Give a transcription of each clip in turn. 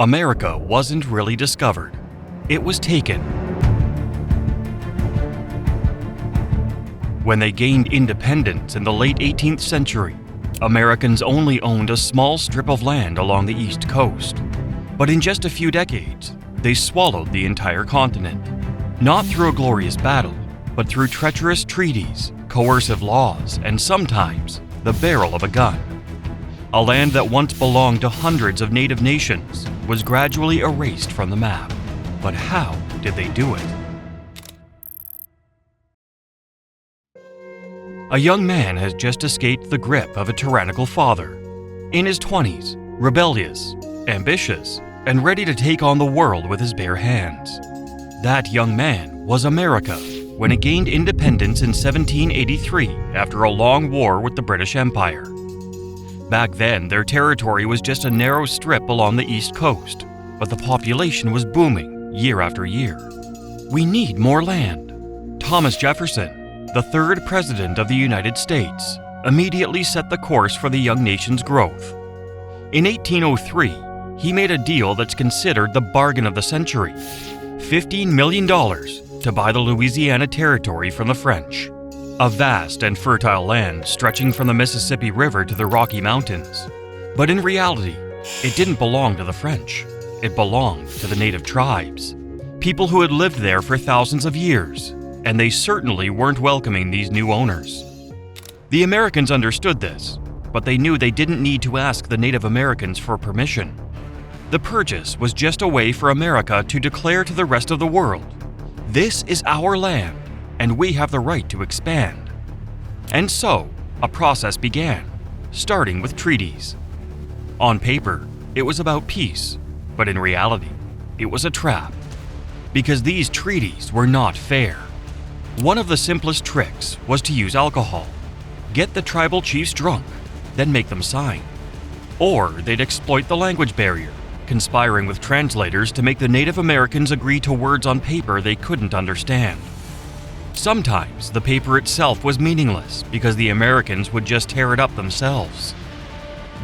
America wasn't really discovered. It was taken. When they gained independence in the late 18th century, Americans only owned a small strip of land along the East Coast. But in just a few decades, they swallowed the entire continent. Not through a glorious battle, but through treacherous treaties, coercive laws, and sometimes the barrel of a gun. A land that once belonged to hundreds of native nations was gradually erased from the map. But how did they do it? A young man has just escaped the grip of a tyrannical father. In his 20s, rebellious, ambitious, and ready to take on the world with his bare hands. That young man was America when it gained independence in 1783 after a long war with the British Empire. Back then, their territory was just a narrow strip along the East Coast, but the population was booming year after year. We need more land. Thomas Jefferson, the third president of the United States, immediately set the course for the young nation's growth. In 1803, he made a deal that's considered the bargain of the century: $15 million to buy the Louisiana Territory from the French. A vast and fertile land stretching from the Mississippi River to the Rocky Mountains. But in reality, it didn't belong to the French. It belonged to the native tribes, people who had lived there for thousands of years, and they certainly weren't welcoming these new owners. The Americans understood this, but they knew they didn't need to ask the Native Americans for permission. The purchase was just a way for America to declare to the rest of the world, "This is our land, and we have the right to expand." And so, a process began, starting with treaties. On paper, it was about peace, but in reality, it was a trap. Because these treaties were not fair. One of the simplest tricks was to use alcohol. Get the tribal chiefs drunk, then make them sign. Or they'd exploit the language barrier, conspiring with translators to make the Native Americans agree to words on paper they couldn't understand. Sometimes the paper itself was meaningless because the Americans would just tear it up themselves.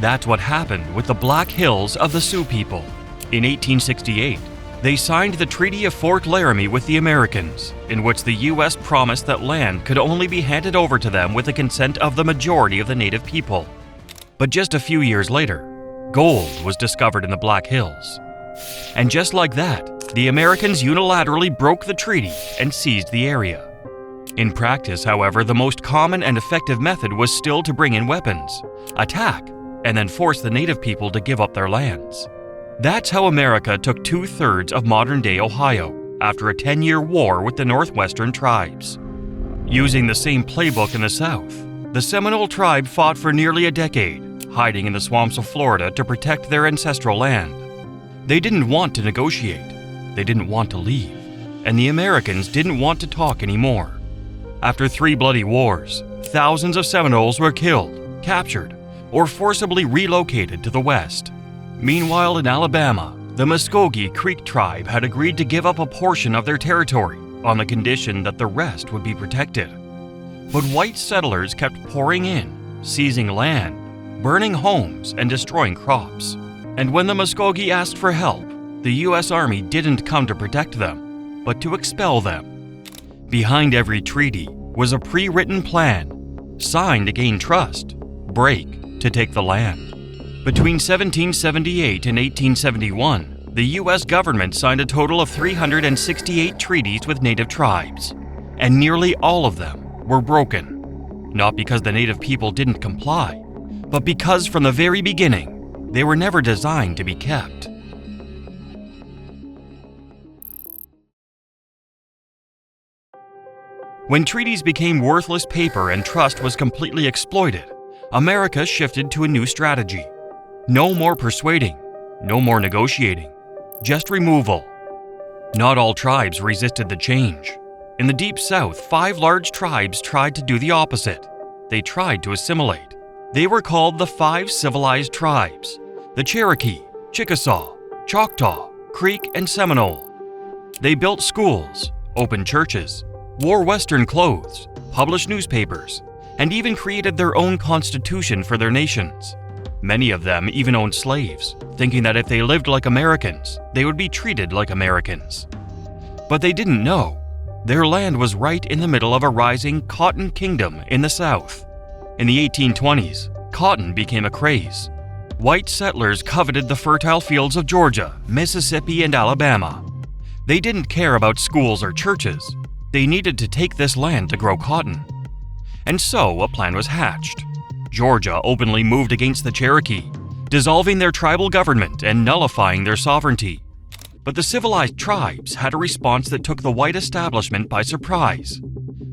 That's what happened with the Black Hills of the Sioux people. In 1868, they signed the Treaty of Fort Laramie with the Americans, in which the U.S. promised that land could only be handed over to them with the consent of the majority of the native people. But just a few years later, gold was discovered in the Black Hills. And just like that, the Americans unilaterally broke the treaty and seized the area. In practice, however, the most common and effective method was still to bring in weapons, attack, and then force the native people to give up their lands. That's how America took 2/3 of modern-day Ohio after a 10-year war with the Northwestern tribes. Using the same playbook in the South, the Seminole tribe fought for nearly a decade, hiding in the swamps of Florida to protect their ancestral land. They didn't want to negotiate, they didn't want to leave, and the Americans didn't want to talk anymore. After 3 bloody wars, thousands of Seminoles were killed, captured, or forcibly relocated to the West. Meanwhile, in Alabama, the Muskogee Creek tribe had agreed to give up a portion of their territory on the condition that the rest would be protected. But white settlers kept pouring in, seizing land, burning homes, and destroying crops. And when the Muskogee asked for help, the U.S. Army didn't come to protect them, but to expel them. Behind every treaty was a pre-written plan, sign to gain trust, break to take the land. Between 1778 and 1871, the U.S. government signed a total of 368 treaties with native tribes, and nearly all of them were broken. Not because the native people didn't comply, but because from the very beginning, they were never designed to be kept. When treaties became worthless paper and trust was completely exploited, America shifted to a new strategy. No more persuading, no more negotiating, just removal. Not all tribes resisted the change. In the Deep South, 5 large tribes tried to do the opposite. They tried to assimilate. They were called the 5 civilized tribes: the Cherokee, Chickasaw, Choctaw, Creek, and Seminole. They built schools, opened churches, wore Western clothes, published newspapers, and even created their own constitution for their nations. Many of them even owned slaves, thinking that if they lived like Americans, they would be treated like Americans. But they didn't know. Their land was right in the middle of a rising cotton kingdom in the South. In the 1820s, cotton became a craze. White settlers coveted the fertile fields of Georgia, Mississippi, and Alabama. They didn't care about schools or churches. They needed to take this land to grow cotton. And so a plan was hatched. Georgia openly moved against the Cherokee, dissolving their tribal government and nullifying their sovereignty. But the civilized tribes had a response that took the white establishment by surprise.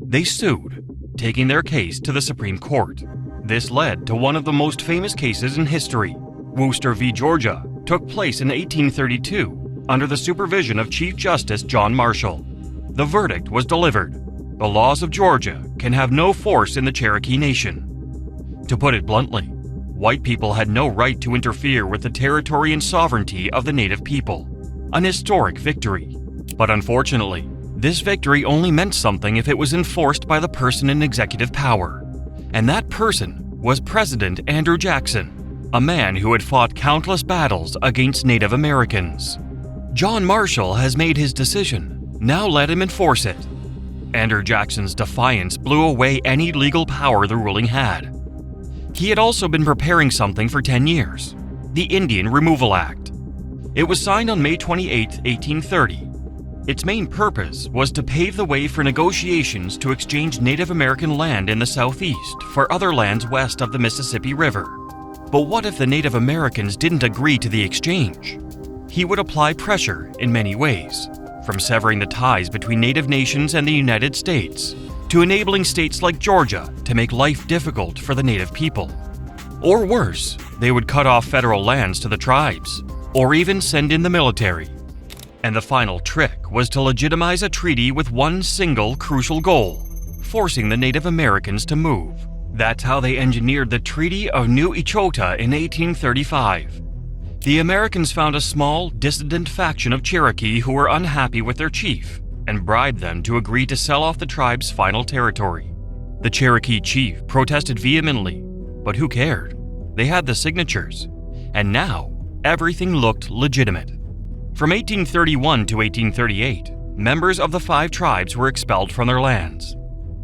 They sued, taking their case to the Supreme Court. This led to one of the most famous cases in history. Worcester v. Georgia took place in 1832 under the supervision of Chief Justice John Marshall. The verdict was delivered. The laws of Georgia can have no force in the Cherokee Nation. To put it bluntly, white people had no right to interfere with the territory and sovereignty of the native people. An historic victory. But unfortunately, this victory only meant something if it was enforced by the person in executive power. And that person was President Andrew Jackson, a man who had fought countless battles against Native Americans. John Marshall has made his decision. Now let him enforce it. Andrew Jackson's defiance blew away any legal power the ruling had. He had also been preparing something for 10 years, the Indian Removal Act. It was signed on May 28, 1830. Its main purpose was to pave the way for negotiations to exchange Native American land in the Southeast for other lands west of the Mississippi River. But what if the Native Americans didn't agree to the exchange? He would apply pressure in many ways, from severing the ties between Native nations and the United States, to enabling states like Georgia to make life difficult for the Native people. Or worse, they would cut off federal lands to the tribes, or even send in the military. And the final trick was to legitimize a treaty with one single crucial goal: forcing the Native Americans to move. That's how they engineered the Treaty of New Echota in 1835. The Americans found a small, dissident faction of Cherokee who were unhappy with their chief and bribed them to agree to sell off the tribe's final territory. The Cherokee chief protested vehemently, but who cared? They had the signatures, and now everything looked legitimate. From 1831 to 1838, members of the 5 tribes were expelled from their lands.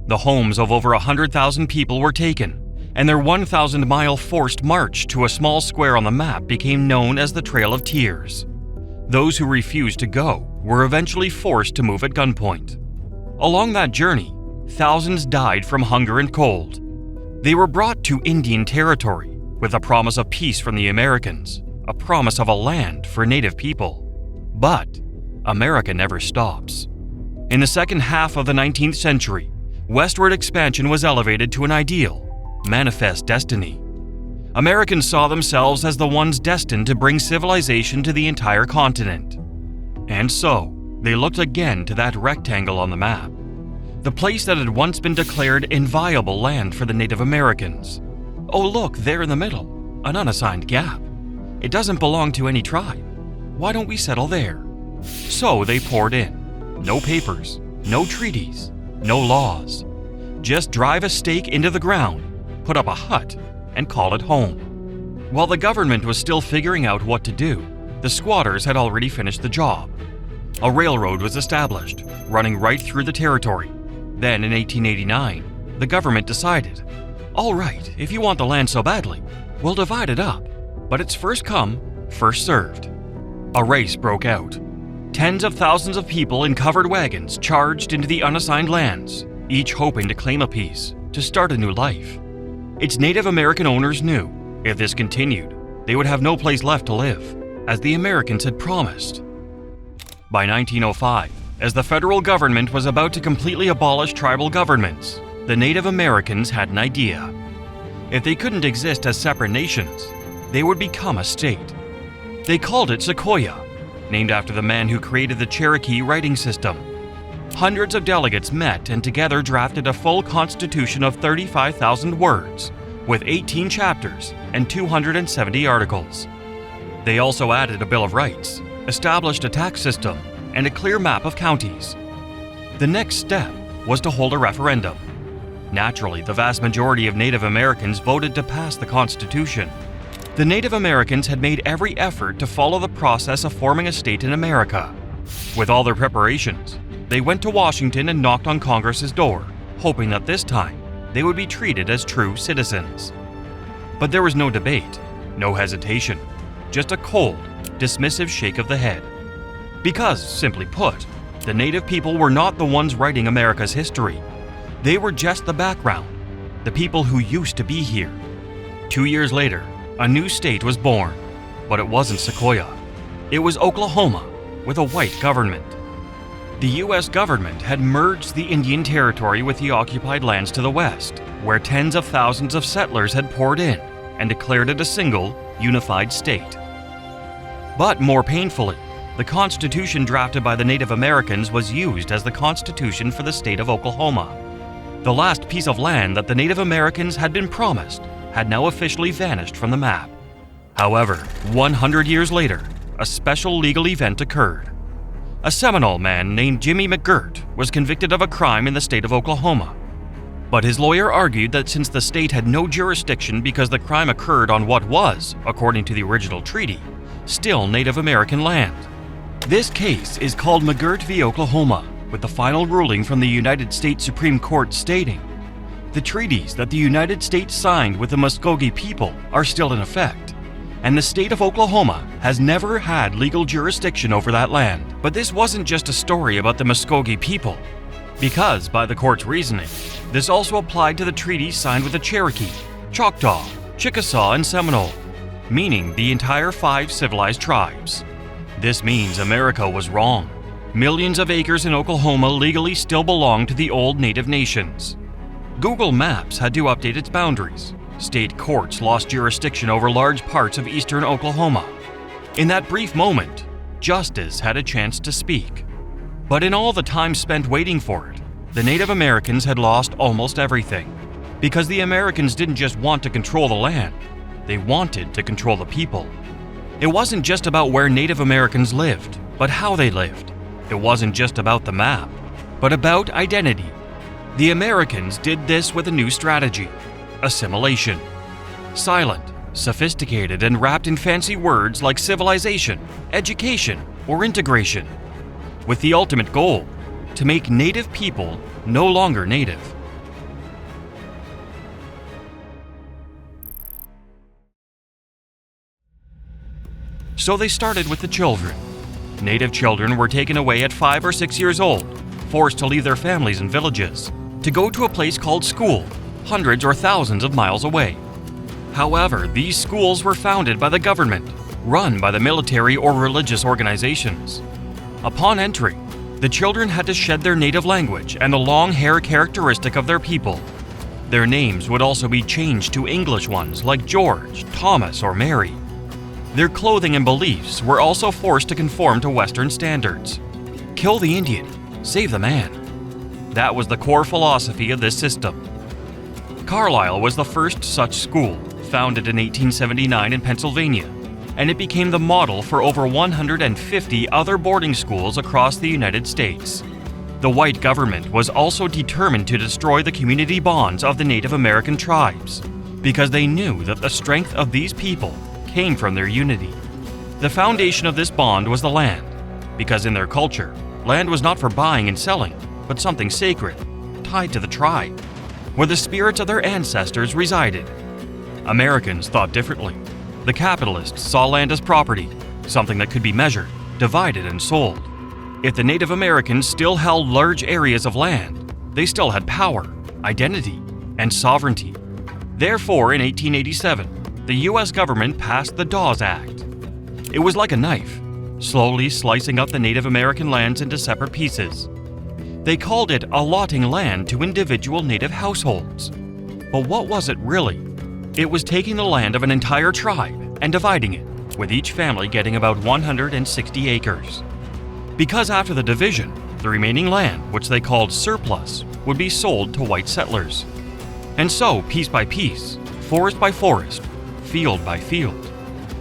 The homes of over 100,000 people were taken, and their 1,000-mile forced march to a small square on the map became known as the Trail of Tears. Those who refused to go were eventually forced to move at gunpoint. Along that journey, thousands died from hunger and cold. They were brought to Indian territory with a promise of peace from the Americans, a promise of a land for Native people. But America never stops. In the second half of the 19th century, westward expansion was elevated to an ideal, manifest destiny. Americans saw themselves as the ones destined to bring civilization to the entire continent. And so, they looked again to that rectangle on the map, the place that had once been declared inviolable land for the Native Americans. Oh look, there in the middle, an unassigned gap. It doesn't belong to any tribe. Why don't we settle there? So they poured in. No papers, no treaties, no laws. Just drive a stake into the ground, put up a hut, and call it home. While the government was still figuring out what to do, the squatters had already finished the job. A railroad was established, running right through the territory. Then in 1889, the government decided, all right, if you want the land so badly, we'll divide it up, but it's first come, first served. A race broke out. Tens of thousands of people in covered wagons charged into the unassigned lands, each hoping to claim a piece, to start a new life. Its Native American owners knew, if this continued, they would have no place left to live, as the Americans had promised. By 1905, as the federal government was about to completely abolish tribal governments, the Native Americans had an idea. If they couldn't exist as separate nations, they would become a state. They called it Sequoia, named after the man who created the Cherokee writing system. Hundreds of delegates met and together drafted a full constitution of 35,000 words, with 18 chapters and 270 articles. They also added a Bill of Rights, established a tax system, and a clear map of counties. The next step was to hold a referendum. Naturally, the vast majority of Native Americans voted to pass the Constitution. The Native Americans had made every effort to follow the process of forming a state in America. With all their preparations, they went to Washington and knocked on Congress's door, hoping that this time they would be treated as true citizens. But there was no debate, no hesitation, just a cold, dismissive shake of the head. Because, simply put, the Native people were not the ones writing America's history. They were just the background, the people who used to be here. 2 years later, a new state was born, but it wasn't Sequoia. It was Oklahoma, with a white government. The U.S. government had merged the Indian Territory with the occupied lands to the west, where tens of thousands of settlers had poured in and declared it a single, unified state. But more painfully, the Constitution drafted by the Native Americans was used as the Constitution for the state of Oklahoma. The last piece of land that the Native Americans had been promised had now officially vanished from the map. However, 100 years later, a special legal event occurred. A Seminole man named Jimmy McGirt was convicted of a crime in the state of Oklahoma. But his lawyer argued that since the state had no jurisdiction because the crime occurred on what was, according to the original treaty, still Native American land. This case is called McGirt v. Oklahoma, with the final ruling from the United States Supreme Court stating, "The treaties that the United States signed with the Muskogee people are still in effect, and the state of Oklahoma has never had legal jurisdiction over that land." But this wasn't just a story about the Muskogee people, because, by the court's reasoning, this also applied to the treaties signed with the Cherokee, Choctaw, Chickasaw, and Seminole, meaning the entire 5 civilized tribes. This means America was wrong. Millions of acres in Oklahoma legally still belong to the old Native nations. Google Maps had to update its boundaries. State courts lost jurisdiction over large parts of eastern Oklahoma. In that brief moment, justice had a chance to speak. But in all the time spent waiting for it, the Native Americans had lost almost everything. Because the Americans didn't just want to control the land, they wanted to control the people. It wasn't just about where Native Americans lived, but how they lived. It wasn't just about the map, but about identity. The Americans did this with a new strategy: assimilation. Silent, sophisticated, and wrapped in fancy words like civilization, education, or integration. With the ultimate goal: to make Native people no longer native. So they started with the children. Native children were taken away at 5 or 6 years old, forced to leave their families and villages, to go to a place called school, hundreds or thousands of miles away. However, these schools were founded by the government, run by the military or religious organizations. Upon entry, the children had to shed their native language and the long hair characteristic of their people. Their names would also be changed to English ones like George, Thomas, or Mary. Their clothing and beliefs were also forced to conform to Western standards. Kill the Indian, save the man. That was the core philosophy of this system. Carlisle was the first such school, founded in 1879 in Pennsylvania, and it became the model for over 150 other boarding schools across the United States. The white government was also determined to destroy the community bonds of the Native American tribes, because they knew that the strength of these people came from their unity. The foundation of this bond was the land, because in their culture, land was not for buying and selling, but something sacred, tied to the tribe, where the spirits of their ancestors resided. Americans thought differently. The capitalists saw land as property, something that could be measured, divided, and sold. If the Native Americans still held large areas of land, they still had power, identity, and sovereignty. Therefore, in 1887, the U.S. government passed the Dawes Act. It was like a knife, slowly slicing up the Native American lands into separate pieces. They called it allotting land to individual Native households. But what was it really? It was taking the land of an entire tribe and dividing it, with each family getting about 160 acres. Because after the division, the remaining land, which they called surplus, would be sold to white settlers. And so, piece by piece, forest by forest, field by field,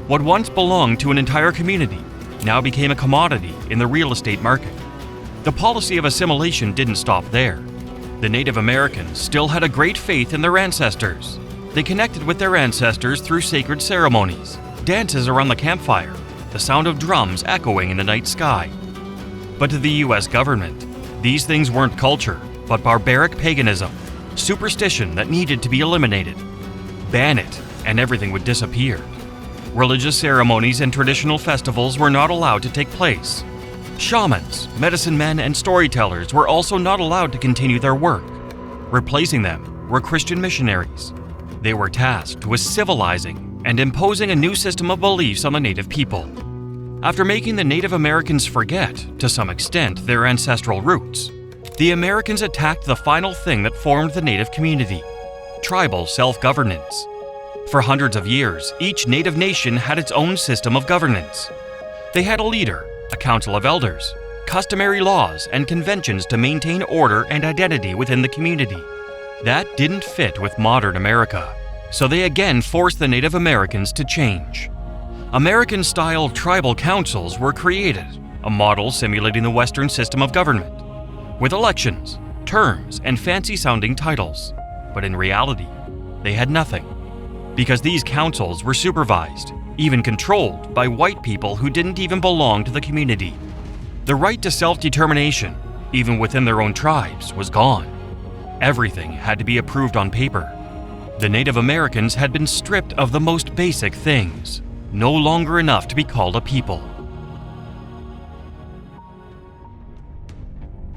what once belonged to an entire community now became a commodity in the real estate market. The policy of assimilation didn't stop there. The Native Americans still had a great faith in their ancestors. They connected with their ancestors through sacred ceremonies, dances around the campfire, the sound of drums echoing in the night sky. But to the US government, these things weren't culture, but barbaric paganism, superstition that needed to be eliminated. Ban it, and everything would disappear. Religious ceremonies and traditional festivals were not allowed to take place. Shamans, medicine men, and storytellers were also not allowed to continue their work. Replacing them were Christian missionaries. They were tasked with civilizing and imposing a new system of beliefs on the Native people. After making the Native Americans forget, to some extent, their ancestral roots, the Americans attacked the final thing that formed the Native community: tribal self-governance. For hundreds of years, each Native nation had its own system of governance. They had a leader, a council of elders, customary laws, and conventions to maintain order and identity within the community. That didn't fit with modern America, so they again forced the Native Americans to change. American-style tribal councils were created, a model simulating the Western system of government, with elections, terms, and fancy-sounding titles. But in reality, they had nothing, because these councils were supervised, even controlled, by white people who didn't even belong to the community. The right to self-determination, even within their own tribes, was gone. Everything had to be approved on paper. The Native Americans had been stripped of the most basic things, no longer enough to be called a people.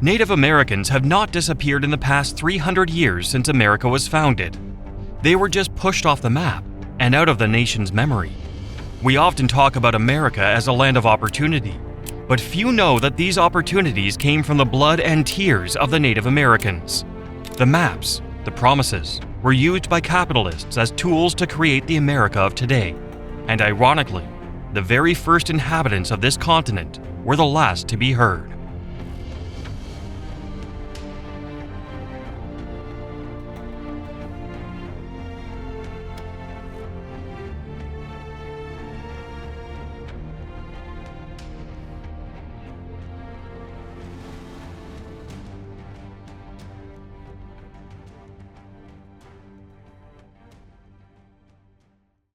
Native Americans have not disappeared in the past 300 years since America was founded. They were just pushed off the map and out of the nation's memory. We often talk about America as a land of opportunity, but few know that these opportunities came from the blood and tears of the Native Americans. The maps, the promises, were used by capitalists as tools to create the America of today. And ironically, the very first inhabitants of this continent were the last to be heard.